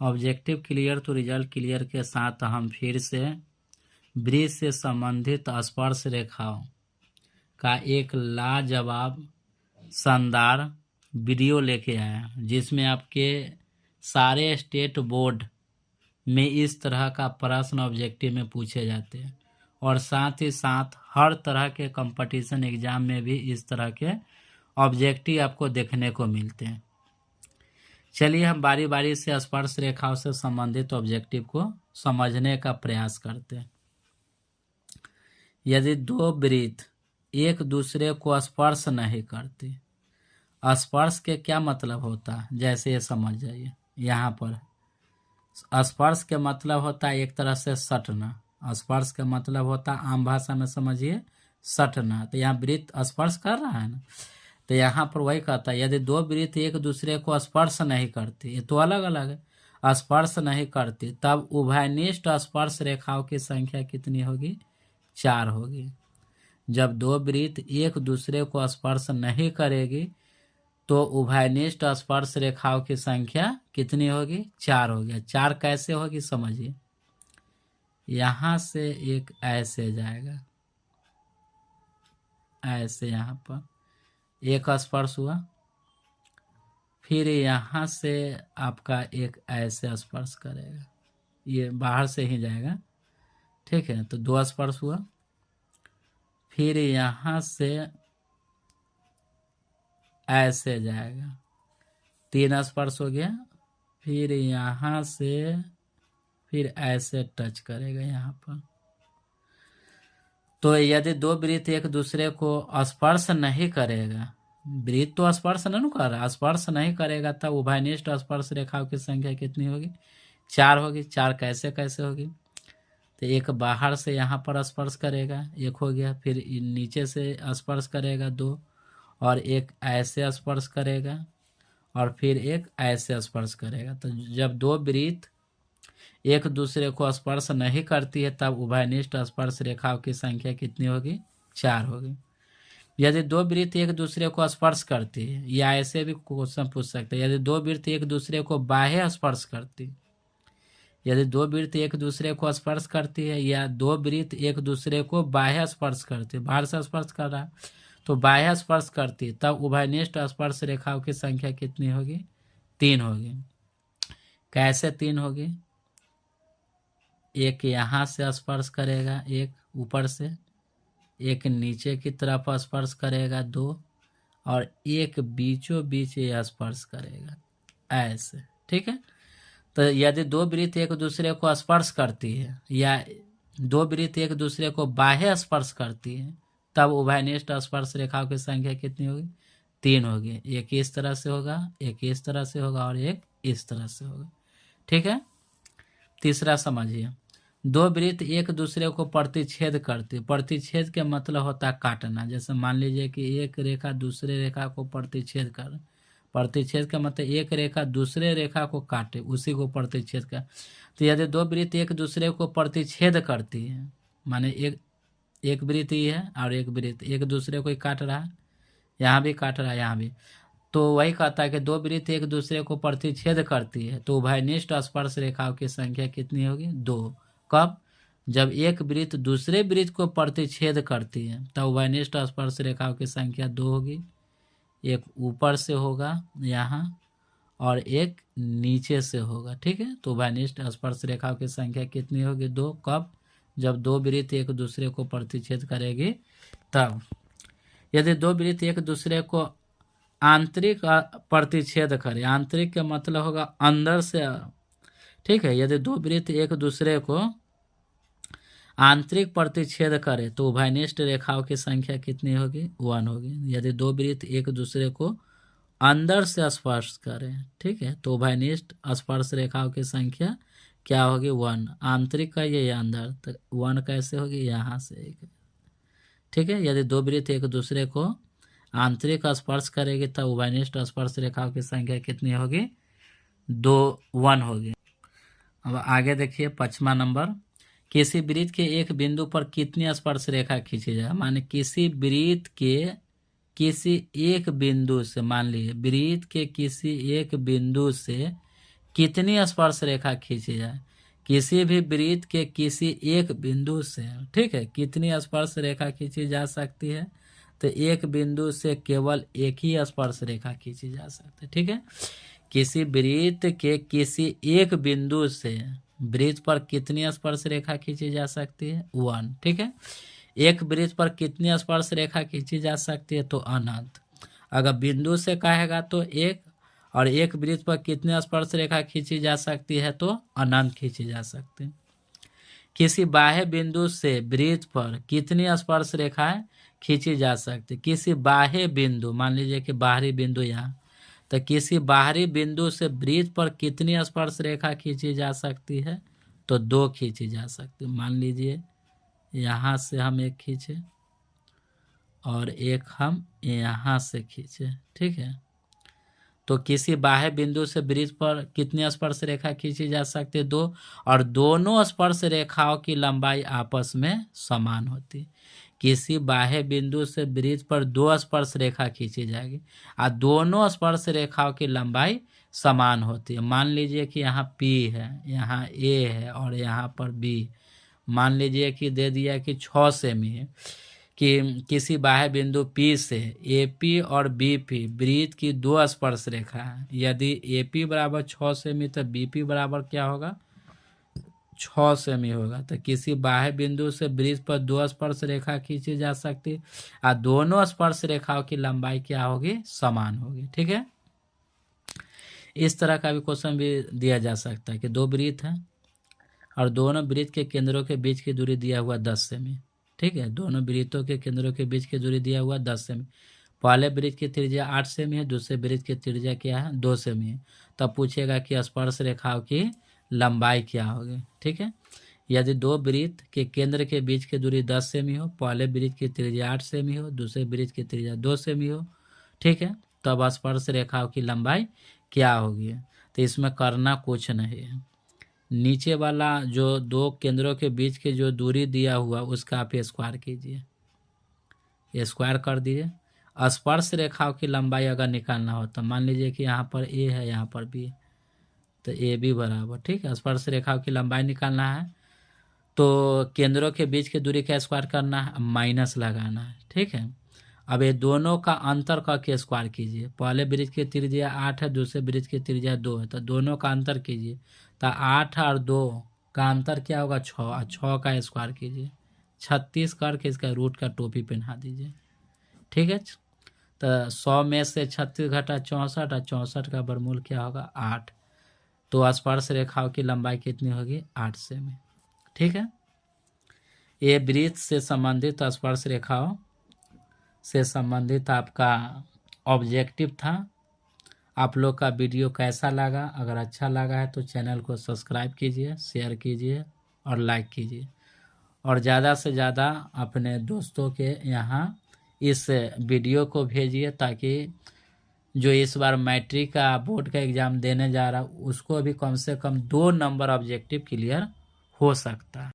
Objective clear तो result clear के साथ हम फिर से वृत्त से संबंधित स्पर्श रेखाओं का एक लाजवाब शानदार वीडियो लेके आया, जिसमें आपके सारे स्टेट बोर्ड में इस तरह का प्रश्न ऑब्जेक्टिव में पूछे जाते हैं और साथ ही साथ हर तरह के कंपटीशन एग्जाम में भी इस तरह के ऑब्जेक्टिव आपको देखने को मिलते हैं। चलिए हम बारी बारी से स्पर्श रेखाओं से संबंधित ऑब्जेक्टिव को समझने का प्रयास करते हैं। यदि दो वृत्त एक दूसरे को स्पर्श नहीं करते, स्पर्श के क्या मतलब होता है, जैसे ये समझ जाइए। यहाँ पर स्पर्श के मतलब होता है एक तरह से सटना। स्पर्श का मतलब होता है आम भाषा में समझिए सटना। तो यहाँ वृत्त स्पर्श कर रहा है ना, तो यहाँ पर वही कहता है यदि दो वृत्त एक दूसरे को स्पर्श नहीं करती, ये तो अलग अलग है, स्पर्श नहीं करती, तब उभयनिष्ठ स्पर्श रेखाओं की संख्या कितनी होगी? 4 होगी। जब दो वृत्त एक दूसरे को स्पर्श नहीं करेगी तो उभयनिष्ठ स्पर्श रेखाओं की संख्या कितनी होगी? 4 होगी। 4 कैसे होगी समझिए। यहाँ से एक ऐसे जाएगा, ऐसे यहाँ पर एक स्पर्श हुआ, फिर यहाँ से आपका एक ऐसे स्पर्श करेगा, ये बाहर से ही जाएगा, ठीक है। तो 2 स्पर्श हुआ, फिर यहाँ से ऐसे जाएगा, 3 स्पर्श हो गया, फिर यहाँ से फिर ऐसे टच करेगा यहाँ पर। तो यदि दो वृत्त एक दूसरे को स्पर्श नहीं करेगा, वृत्त तो स्पर्श नहीं कर रहा, स्पर्श नहीं करेगा, तब उभयनिष्ठ स्पर्श रेखाओं की संख्या कितनी होगी? 4 होगी। 4 कैसे कैसे होगी? तो एक बाहर से यहाँ पर स्पर्श करेगा, एक हो गया, फिर नीचे से स्पर्श करेगा 2, और एक ऐसे स्पर्श करेगा, और फिर एक ऐसे स्पर्श करेगा। तो जब दो वृत्त एक दूसरे को स्पर्श नहीं करती है तब उभयनिष्ठ स्पर्श रेखाओं की संख्या कितनी होगी? 4 होगी। यदि दो वृत्त एक दूसरे को स्पर्श करती है, या ऐसे भी क्वेश्चन पूछ सकते हैं, यदि दो वृत्त एक दूसरे को बाह्य स्पर्श करती, यदि दो वृत्त एक दूसरे को स्पर्श करती है, या दो वृत्त एक दूसरे को बाह्य स्पर्श करती है, बाहर से स्पर्श कर रहा है तो बाह्य स्पर्श करती, तब उभयनिष्ठ स्पर्श रेखाओं की संख्या कितनी होगी? 3 होगी। कैसे 3 होगी? एक यहाँ से स्पर्श करेगा, एक ऊपर से, एक नीचे की तरफ स्पर्श करेगा 2, और एक बीचों बीच ये स्पर्श करेगा ऐसे, ठीक है। तो यदि दो वृत्त एक दूसरे को स्पर्श करती है, या दो वृत्त एक दूसरे को बाह्य स्पर्श करती है, तब उभयनिष्ठ स्पर्श रेखाओं की संख्या कितनी होगी? 3 होगी। एक इस तरह से होगा, एक इस तरह से होगा, और एक इस तरह से होगा, ठीक है। तीसरा समझिए, दो वृत्त एक दूसरे को प्रतिच्छेद करती। प्रतिच्छेद के मतलब होता है काटना। जैसे मान लीजिए कि एक रेखा दूसरे रेखा को प्रतिच्छेद कर, प्रतिच्छेद का मतलब एक रेखा दूसरे रेखा को काटे, उसी को प्रतिच्छेद कर। तो यदि दो वृत्त एक दूसरे को प्रतिच्छेद करती है, माने एक वृत्त ही है और एक वृत्त एक दूसरे को ही काट रहा है, यहाँ भी काट रहा है, यहाँ भी, तो वही कहता है कि दो वृत्त एक दूसरे को प्रतिच्छेद करती है तो उभयनिष्ठ स्पर्श रेखाओं की संख्या कितनी होगी? 2। कब? जब एक वृत्त दूसरे वृत्त को प्रतिच्छेद करती है तब उभयनिष्ठ स्पर्श रेखाओं की संख्या 2 होगी। एक ऊपर से होगा यहाँ, और एक नीचे से होगा, ठीक है। तो उभयनिष्ठ स्पर्श रेखाओं की संख्या कितनी होगी? 2। कब? जब दो वृत्त एक दूसरे को प्रतिच्छेद करेगी तब। यदि दो वृत्त एक दूसरे को आंतरिक प्रतिच्छेद करे, आंतरिक का मतलब होगा अंदर से, ठीक है। यदि दो वृत्त एक दूसरे को आंतरिक प्रतिच्छेद करे तो उभयनिष्ठ रेखाओं की संख्या कितनी होगी? 1 होगी। यदि दो वृत्त एक दूसरे को अंदर से स्पर्श करें, ठीक है, तो उभयनिष्ठ स्पर्श रेखाओं की संख्या क्या होगी? 1। आंतरिक का ये अंदर, तो 1 कैसे होगी? यहाँ से एक, ठीक है। यदि दो वृत्त एक दूसरे को आंतरिक स्पर्श करेगी तब उभयनिष्ठ स्पर्श रेखाओं की संख्या कितनी होगी? 1 होगी। अब आगे देखिए 5वां नंबर, किसी वृत्त के एक बिंदु पर कितनी स्पर्श रेखा खींची जाए। माने किसी वृत्त के किसी एक बिंदु से, मान लीजिए वृत्त के किसी एक बिंदु से कितनी स्पर्श रेखा खींची जाए, किसी भी वृत्त के किसी एक बिंदु से, ठीक है, कितनी स्पर्श रेखा खींची जा सकती है, तो एक बिंदु से केवल एक ही स्पर्श रेखा खींची जा सकती है, ठीक है। किसी वृत्त के किसी एक बिंदु से वृत्त पर कितनी स्पर्श रेखा खींची जा सकती है, 1, ठीक है। एक वृत्त पर कितनी स्पर्श रेखा खींची जा सकती है, तो अनंत। अगर बिंदु से कहेगा तो 1, और एक वृत्त पर कितनी स्पर्श रेखा खींची जा सकती है, तो अनंत खींची जा सकती है। किसी बाह्य बिंदु से वृत्त पर कितनी स्पर्श रेखाएं खींची जा सकती है, किसी बाह्य बिंदु, मान लीजिए कि बाहरी बिंदु यहाँ, तो किसी बाहरी बिंदु से वृत्त पर कितनी स्पर्श रेखा खींची जा सकती है, तो 2 खींची जा सकती है। मान लीजिए यहाँ से हम एक खींचे और एक हम यहाँ से खींचे, ठीक है। तो किसी बाह्य बिंदु से वृत्त पर कितनी स्पर्श रेखा खींची जा सकती है, 2, और दोनों स्पर्श रेखाओं की लंबाई आपस में समान होती है। किसी बाह्य बिंदु से वृत्त पर 2 स्पर्श रेखा खींची जाएगी और दोनों स्पर्श रेखाओं की लंबाई समान होती है। मान लीजिए कि यहाँ P है, यहाँ A है और यहाँ पर B। मान लीजिए कि दे दिया कि 6 सेमी है, कि किसी बाह्य बिंदु P से AP और BP वृत्त की 2 स्पर्श रेखा है। यदि AP बराबर 6 सेमी तो BP बराबर क्या होगा, 6 सेमी होगा। तो किसी बाह्य बिंदु से वृत्त पर 2 स्पर्श रेखा खींची जा सकती है और दोनों स्पर्श रेखाओं की लंबाई क्या होगी, समान होगी, ठीक है। इस तरह का भी क्वेश्चन भी दिया जा सकता है कि 2 वृत्त हैं और दोनों वृत्त के केंद्रों के बीच की दूरी दिया हुआ 10 सेमी, ठीक है। दोनों वृत्तों के केंद्रों के बीच की दूरी दिया हुआ 10 सेमी। पहले वृत्त की त्रिज्या 8 सेमी है, दूसरे वृत्त की त्रिज्या क्या है, 2 सेमी है। तब पूछेगा कि स्पर्श रेखाओं की लंबाई क्या होगी, ठीक है। यदि 2 वृत्त के केंद्र के बीच की दूरी 10 सेमी हो, पहले वृत्त की त्रिज्या 8 सेमी हो, दूसरे वृत्त की त्रिज्या 2 सेमी हो, ठीक है, तब स्पर्श रेखाओं की लंबाई क्या होगी। तो इसमें करना कुछ नहीं है, नीचे वाला जो 2 केंद्रों के बीच की जो दूरी दिया हुआ उसका आप स्क्वायर कीजिए, स्क्वायर कर दीजिए। स्पर्श रेखाओं की लंबाई अगर निकालना हो तो मान लीजिए कि यहाँ पर A है, यहाँ पर B है, तो AB बराबर, ठीक है, स्पर्श रेखाओं की लंबाई निकालना है तो केंद्रों के बीच की दूरी का स्क्वायर करना है, माइनस लगाना है, ठीक है। अब ये दोनों का अंतर करके स्क्वायर कीजिए। पहले वृत्त की त्रिज्या 8 है, दूसरे वृत्त की त्रिज्या 2 है, तो दोनों का अंतर कीजिए, तो 8 और 2 का अंतर क्या होगा, 6, और 6 का स्क्वायर कीजिए, 36 करके इसका रूट का टोपी पहना दीजिए, ठीक है। तो 100 में से 36 घटा 64 और 64 का वर्गमूल क्या होगा, 8। तो स्पर्श रेखाओं की लंबाई कितनी होगी, 8 सेमी, ठीक है। ये वृत्त से संबंधित स्पर्श रेखाओं से संबंधित आपका ऑब्जेक्टिव था। आप लोग का वीडियो कैसा लगा, अगर अच्छा लगा है तो चैनल को सब्सक्राइब कीजिए, शेयर कीजिए और लाइक कीजिए, और ज़्यादा से ज़्यादा अपने दोस्तों के यहाँ इस वीडियो को भेजिए ताकि जो इस बार मैट्रिक का बोर्ड का एग्ज़ाम देने जा रहा उसको भी कम से कम 2 नंबर ऑब्जेक्टिव क्लियर हो सकता है।